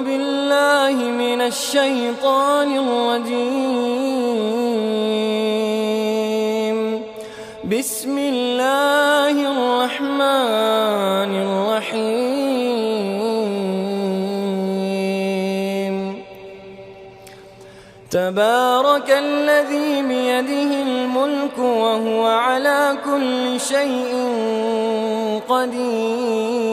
بالله من الشيطان الرجيم. بسم الله الرحمن الرحيم. تبارك الذي بيده الملك وهو على كل شيء قدير.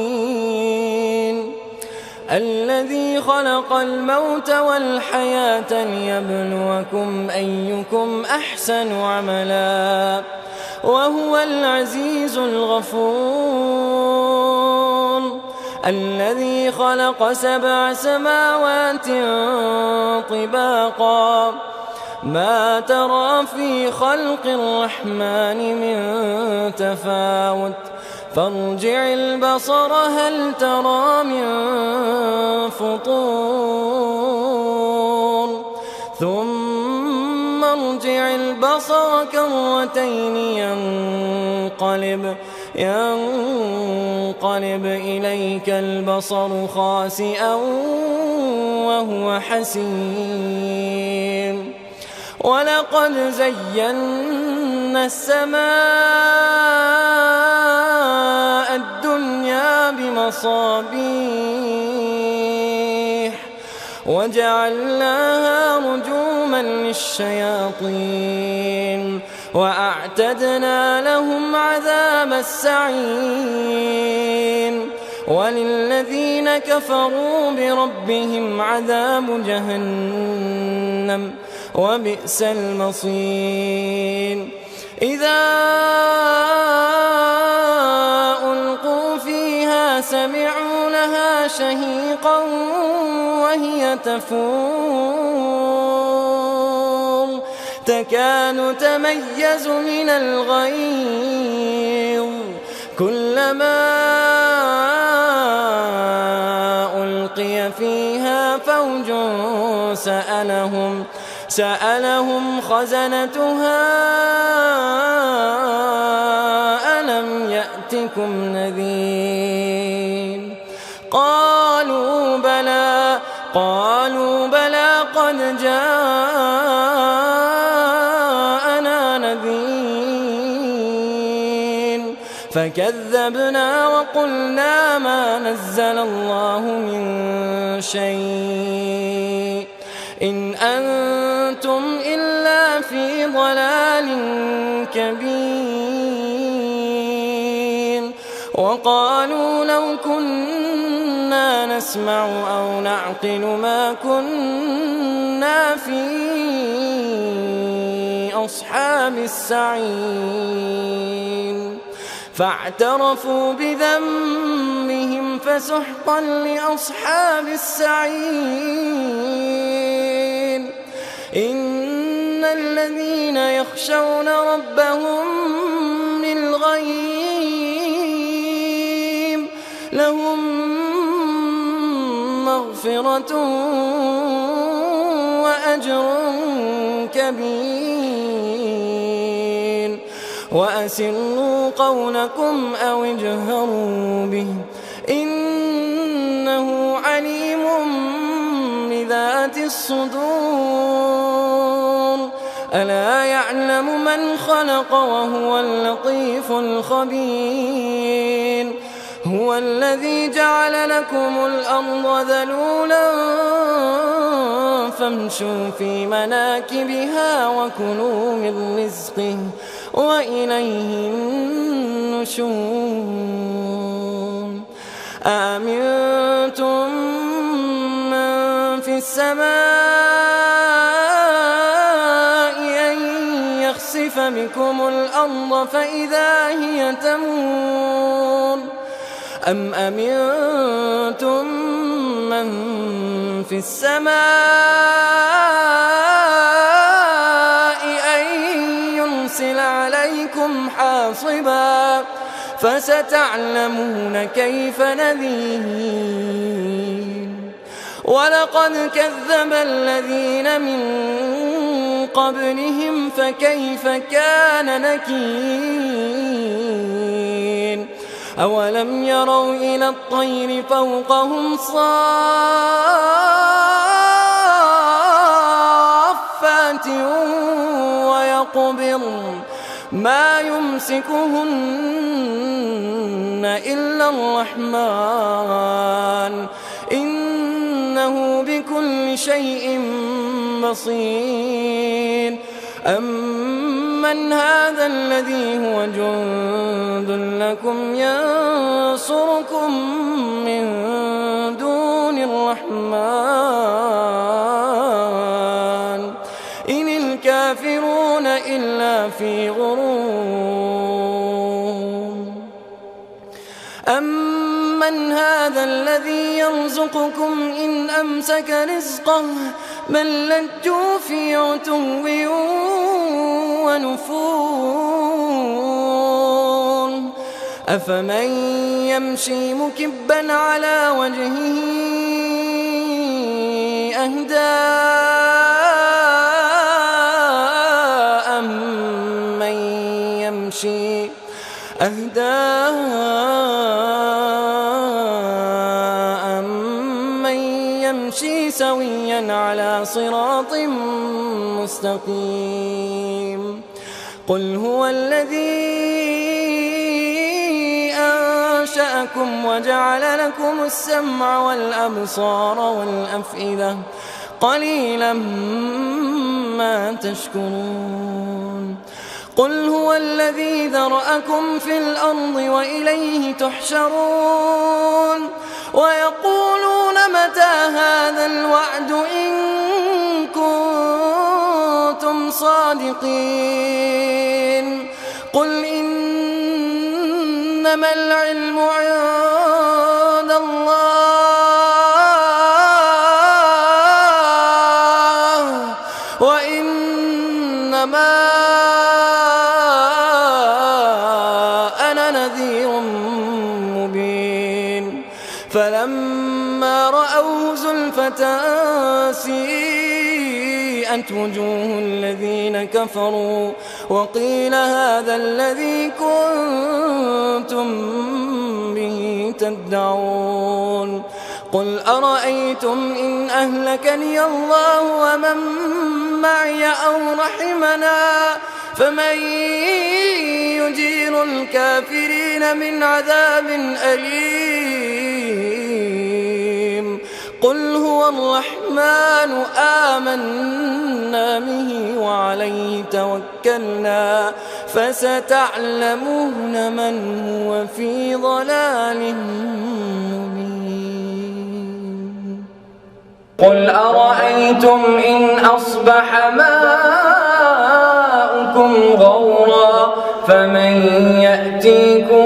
الذي خلق الموت والحياة ليبلوكم أيكم أحسن عملا وهو العزيز الغفور. الذي خلق 7 سماوات طباقا ما ترى في خلق الرحمن من تفاوت فارجع البصر هل ترى من فطور ثم ارجع البصر كرتين ينقلب إليك البصر خاسئا وهو حسير. ولقد زينا السماء الدنيا بمصابيح وجعلناها رجوما للشياطين وأعتدنا لهم عذاب السعير. وللذين كفروا بربهم عذاب جهنم وبئس المصير. إذا ألقوا فيها سمعوا لها شهيقا وهي تفور تكاد تميز من الغيظ كلما ألقي فيها فوج سألهم خزنتها ألم يأتكم نذير قالوا بلى قد جاءنا نذير فكذبنا وقلنا ما نزل الله من شيء إن أنتم إلا في ضلال كبير. وقالوا لو كنا نسمع أو نعقل ما كنا في أصحاب السعير فاعترفوا بذنبهم فسحقا لأصحاب السعير. إن الذين يخشون ربهم بالغيب لهم مغفرة وأجر كبير. وأسروا قولكم أو اجهروا به إنه عليم بذات الصدور. ألا يعلم من خلق وهو اللطيف الخبير. هو الذي جعل لكم الأرض ذلولا فامشوا في مناكبها وكلوا من رزقه وإليه النشور. أأمنتم من في السماء أن يخسف بكم الأرض فإذا هي تمور أم أمنتم من في السماء أن يرسل عليكم حاصبا فستعلمون كيف نذير. ولقد كذب الذين من قبلهم فكيف كان نكير. أولم يروا إلى الطير فوقهم صافات يمسكهن إلا الرحمن إنه بكل شيء بصير أمن هذا الذي هو جند لكم ينصركم من دون الرحمن إن الكافرون إلا في غرور أمن هذا الذي يرزقكم إن أمسك رزقه بل لجوا في عتو ونفور أفمن يمشي مكبا على وجهه أهدى أمن يمشي سويا على صراط مستقيم قل هو الذي أنشأكم وجعل لكم السمع والأبصار والأفئدة قليلا ما تشكرون قل هو الذي ذرأكم في الأرض وإليه تحشرون ويقولون متى هذا الوعد إن كنتم صادقين قل إنما العلم عند الله وإنما أنا نذير مبين فلما رأوه زلفة سيئت وجوه الذين كفروا وقيل هذا الذي كنتم به تدعون قل أرأيتم إن أهلكني الله ومن معي أو رحمنا فمن يجير الكافرين من عذاب أليم قل هو الرحمن آمنا به وعليه توكلنا فستعلمون من هو في ضلال مبين قل أرأيتم إن أصبح ماؤكم غورا فمن يأتيكم